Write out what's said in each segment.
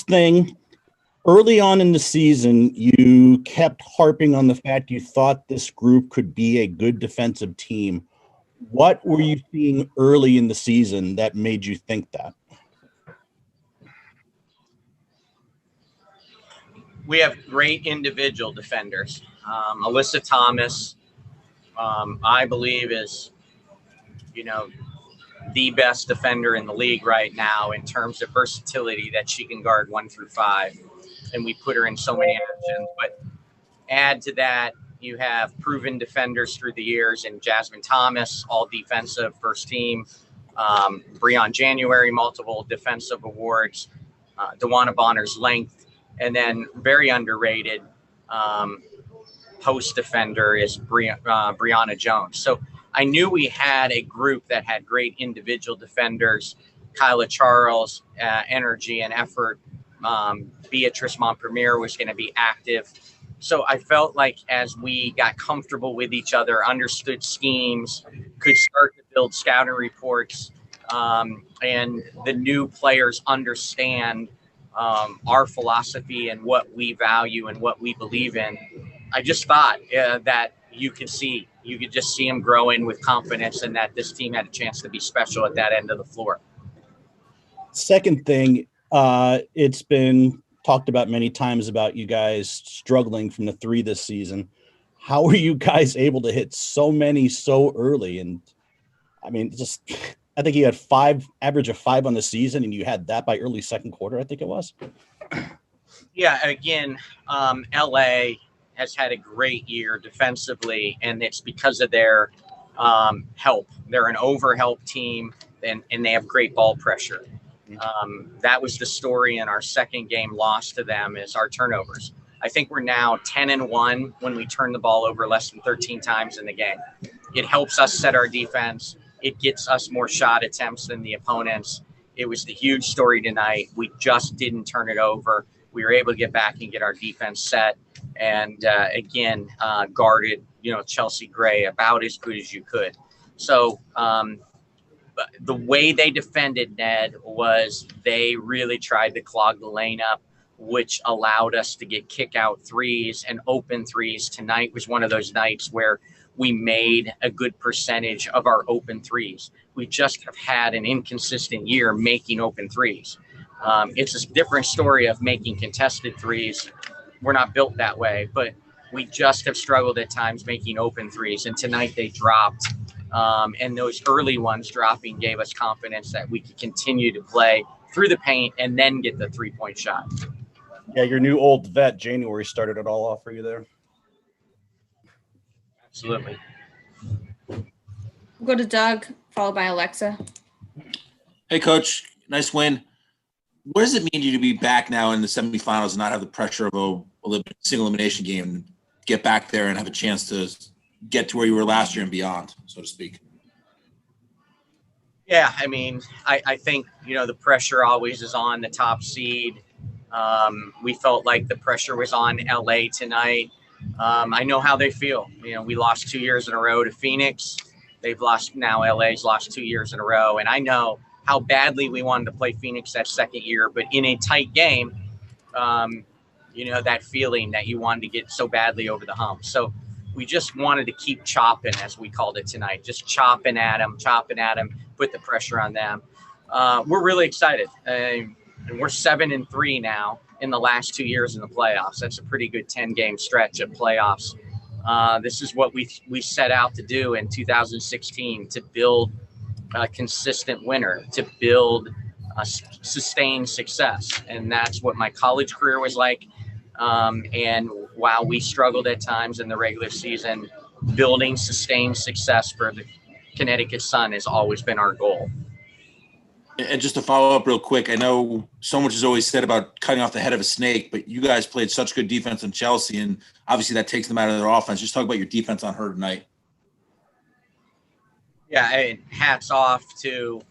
First thing, early on in the season, you kept harping on the fact you thought this group could be a good defensive team. What were you seeing early in the season that made you think that? We have great individual defenders. Alyssa Thomas, I believe, is, the best defender in the league right now in terms of versatility, that she can guard 1 through 5. And we put her in so many actions. But add to that, you have proven defenders through the years in Jasmine Thomas, all defensive first team, Breon January, multiple defensive awards, DeWanna Bonner's length, and then very underrated post defender is Brianna Jones. So I knew we had a group that had great individual defenders. Kyla Charles, energy and effort. Beatrice Montpremier was going to be active. So I felt like as we got comfortable with each other, understood schemes, could start to build scouting reports, and the new players understand our philosophy and what we value and what we believe in, I just thought that you could just see them growing with confidence, and that this team had a chance to be special at that end of the floor. Second thing, it's been talked about many times about you guys struggling from the 3 this season. How are you guys able to hit so many so early? And I mean, I think you had average of 5 on the season, and you had that by early second quarter, I think it was. Yeah, again, LA has had a great year defensively, and it's because of their help. They're an over-help team, and they have great ball pressure. That was the story in our second game loss to them, is our turnovers. I think we're now 10-1 when we turn the ball over less than 13 times in the game. It helps us set our defense. It gets us more shot attempts than the opponents. It was the huge story tonight. We just didn't turn it over. We were able to get back and get our defense set, and again, guarded, Chelsea Gray about as good as you could. So the way they defended, Ned, was they really tried to clog the lane up, which allowed us to get kick out threes and open threes. Tonight was one of those nights where we made a good percentage of our open threes. We just have had an inconsistent year making open threes. It's a different story of making contested threes. We're not built that way, but we just have struggled at times making open threes. And tonight they dropped. And those early ones dropping gave us confidence that we could continue to play through the paint and then get the 3-point shot. Yeah, your new old vet, January, started it all off for you there. Absolutely. We'll go to Doug, followed by Alexa. Hey, Coach. Nice win. What does it mean to you to be back now in the semifinals and not have the pressure of a single elimination game and get back there and have a chance to get to where you were last year and beyond, so to speak? Yeah, I mean, I think, the pressure always is on the top seed. We felt like the pressure was on LA tonight. I know how they feel. We lost 2 years in a row to Phoenix. LA's lost 2 years in a row. And I know how badly we wanted to play Phoenix that second year, but in a tight game, that feeling that you wanted to get so badly over the hump. So we just wanted to keep chopping, as we called it tonight, just chopping at them, put the pressure on them. We're really excited. And we're 7-3 now in the last 2 years in the playoffs. That's a pretty good 10-game stretch of playoffs. This is what we set out to do in 2016, to build a consistent winner, to build a sustained success. And that's what my college career was like. And while we struggled at times in the regular season, building sustained success for the Connecticut Sun has always been our goal. And just to follow up real quick, I know so much is always said about cutting off the head of a snake, but you guys played such good defense on Chelsea, and obviously that takes them out of their offense. Just talk about your defense on her tonight. Yeah, hats off to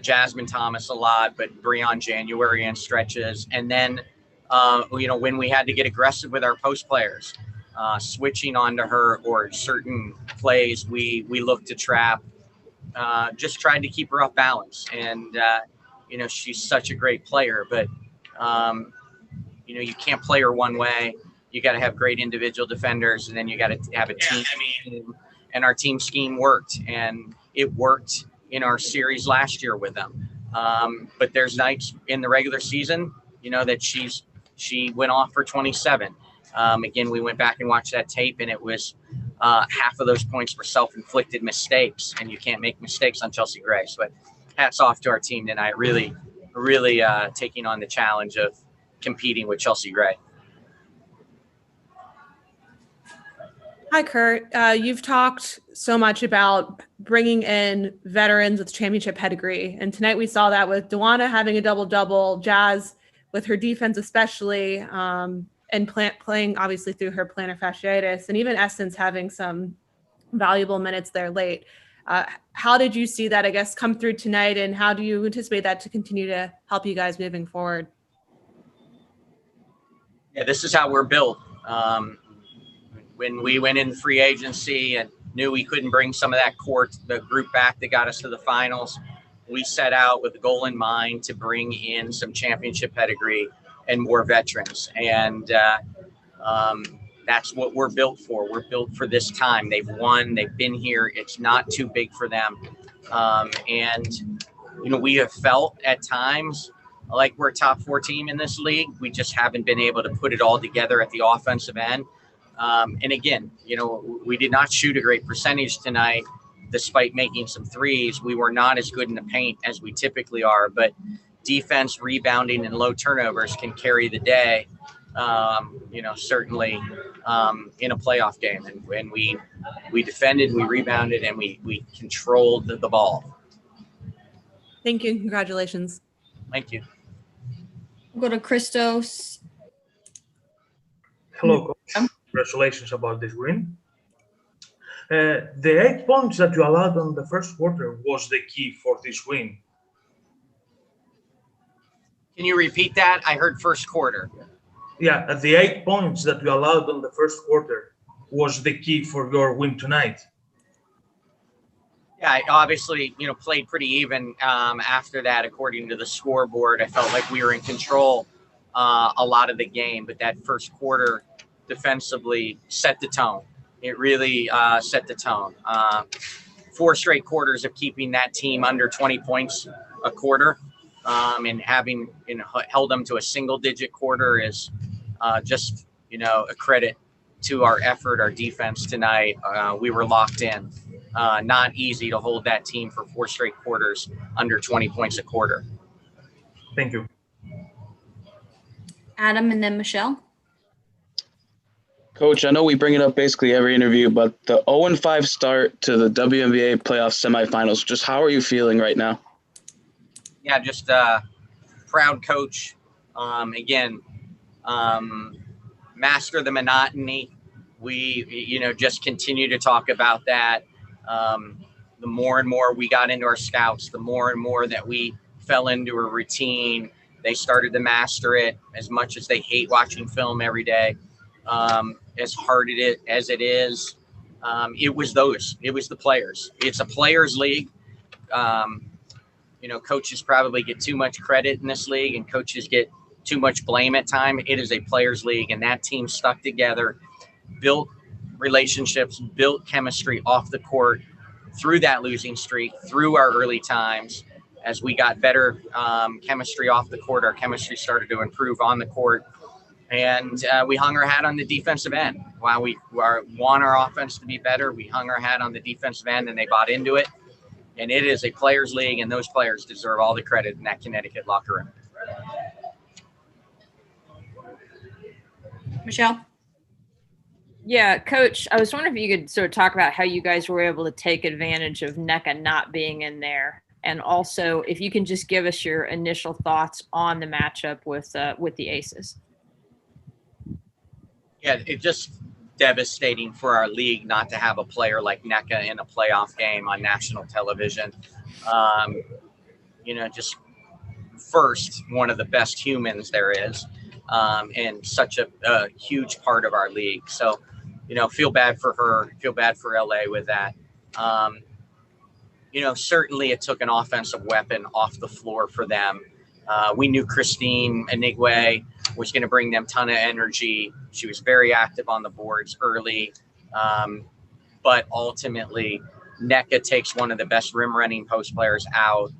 Jasmine Thomas a lot, but Breon January in stretches. And then, when we had to get aggressive with our post players, switching onto her or certain plays we looked to trap, just tried to keep her off balance. And, she's such a great player, but You can't play her one way. You got to have great individual defenders, and then you got to have a team. And our team scheme worked, and it worked in our series last year with them. But there's nights in the regular season, that she went off for 27. Again, we went back and watched that tape, and it was half of those points were self-inflicted mistakes, and you can't make mistakes on Chelsea Gray. So hats off to our team tonight, really taking on the challenge of competing with Chelsea Gray. Hi, Curt. You've talked so much about bringing in veterans with championship pedigree. And tonight we saw that with Dawana having a double-double, Jazz with her defense especially, and playing obviously through her plantar fasciitis, and even Essence having some valuable minutes there late. How did you see that, I guess, come through tonight, and how do you anticipate that to continue to help you guys moving forward? Yeah, this is how we're built. When we went in free agency and knew we couldn't bring some of the group back that got us to the finals, we set out with the goal in mind to bring in some championship pedigree and more veterans. And that's what we're built for. We're built for this time. They've won. They've been here. It's not too big for them. We have felt at times like we're a top 4 team in this league. We just haven't been able to put it all together at the offensive end. And again, we did not shoot a great percentage tonight, despite making some threes. We were not as good in the paint as we typically are, but defense, rebounding, and low turnovers can carry the day, certainly in a playoff game. And we defended, we rebounded, and we controlled the ball. Thank you. Congratulations. Thank you. We'll go to Christos. Hello, Coach. Congratulations about this win. The 8 points that you allowed on the first quarter was the key for this win. Can you repeat that? I heard first quarter. Yeah, the 8 points that you allowed on the first quarter was the key for your win tonight. Yeah, I obviously, played pretty even after that, according to the scoreboard. I felt like we were in control a lot of the game, but that first quarter defensively set the tone. It really set the tone. 4 straight quarters of keeping that team under 20 points a quarter, and having held them to a single-digit quarter is just a credit to our effort, our defense tonight. We were locked in. Not easy to hold that team for 4 straight quarters under 20 points a quarter. Thank you. Adam and then Michelle. Coach, I know we bring it up basically every interview, but the 0-5 start to the WNBA playoff semifinals, just how are you feeling right now? Yeah, just proud coach. Again, master the monotony. We, just continue to talk about that. The more and more we got into our scouts, the more and more that we fell into a routine. They started to master it. As much as they hate watching film every day, as hard as it is, it was the players. It's a players league. Coaches probably get too much credit in this league, and coaches get too much blame at times. It is a players league, and that team stuck together, built relationships, built chemistry off the court through that losing streak, through our early times. As we got better chemistry off the court, our chemistry started to improve on the court. And we hung our hat on the defensive end. While we want our offense to be better, we hung our hat on the defensive end, and they bought into it. And it is a players' league, and those players deserve all the credit in that Connecticut locker room. Michelle. Yeah, Coach, I was wondering if you could sort of talk about how you guys were able to take advantage of NECA not being in there. And also, if you can just give us your initial thoughts on the matchup with the Aces. Yeah, it's just devastating for our league not to have a player like NECA in a playoff game on national television. Just first, one of the best humans there is, and such a huge part of our league. So, feel bad for her, feel bad for LA with that. Certainly it took an offensive weapon off the floor for them. We knew Christine Inigwe was going to bring them a ton of energy. She was very active on the boards early. But ultimately, NECA takes one of the best rim running post players out.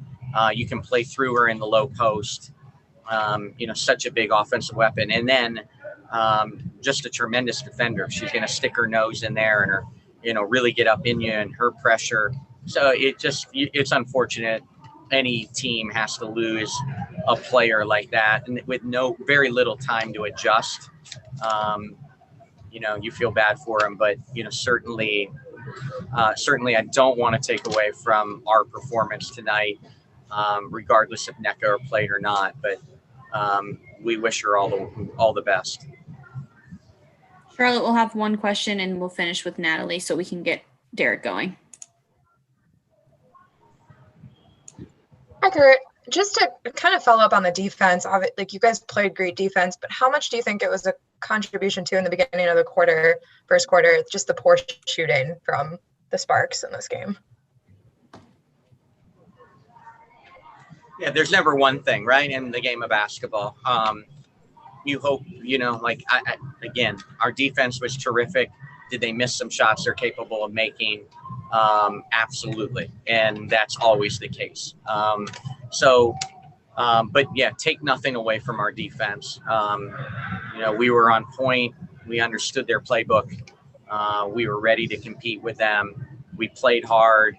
You can play through her in the low post. Such a big offensive weapon. And then just a tremendous defender. She's going to stick her nose in there and really get up in you and her pressure. So it's unfortunate any team has to lose a player like that, and with very little time to adjust. You feel bad for them, but certainly I don't want to take away from our performance tonight, regardless if NECA played or not. But we wish her all the best. Charlotte will have one question, and we'll finish with Natalie so we can get Derek going. Hi, Curt. Just to kind of follow up on the defense, like you guys played great defense, but how much do you think it was a contribution to in the beginning of the first quarter, just the poor shooting from the Sparks in this game? Yeah, there's never one thing, right, in the game of basketball. You hope, again, our defense was terrific. Did they miss some shots they're capable of making? Absolutely. And that's always the case. But yeah, take nothing away from our defense. We were on point. We understood their playbook. We were ready to compete with them. We played hard.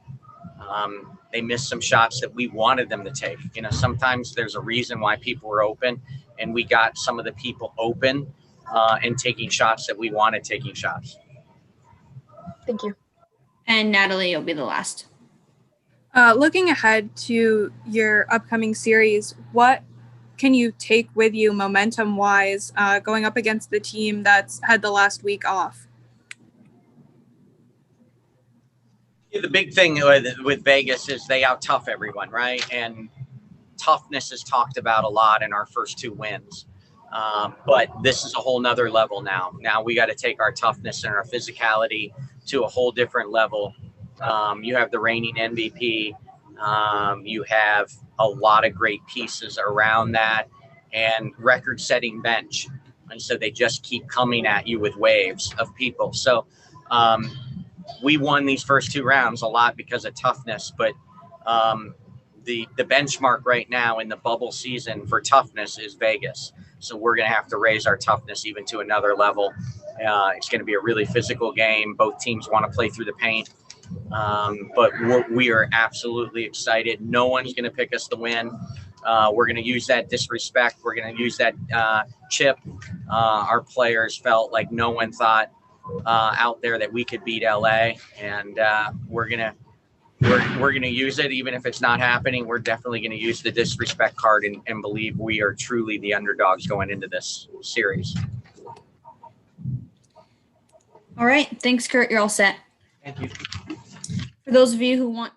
They missed some shots that we wanted them to take. Sometimes there's a reason why people were open, and we got some of the people open and taking shots that we wanted taking shots. Thank you. And Natalie, you'll be the last. Looking ahead to your upcoming series, what can you take with you momentum-wise going up against the team that's had the last week off? The big thing with Vegas is they out-tough everyone, right? And toughness is talked about a lot in our first two wins. But this is a whole nother level now. Now we got to take our toughness and our physicality to a whole different level. You have the reigning MVP. You have a lot of great pieces around that and record-setting bench. And so they just keep coming at you with waves of people. So we won these first two rounds a lot because of toughness, but the benchmark right now in the bubble season for toughness is Vegas. So we're going to have to raise our toughness even to another level. It's going to be a really physical game. Both teams want to play through the paint. But we are absolutely excited. No one's going to pick us to win. We're going to use that disrespect. We're going to use that chip. Our players felt like no one thought out there that we could beat LA, and we're gonna use it even if it's not happening. We're definitely going to use the disrespect card and believe we are truly the underdogs going into this series. All right. Thanks, Curt. You're all set. Thank you. For those of you who want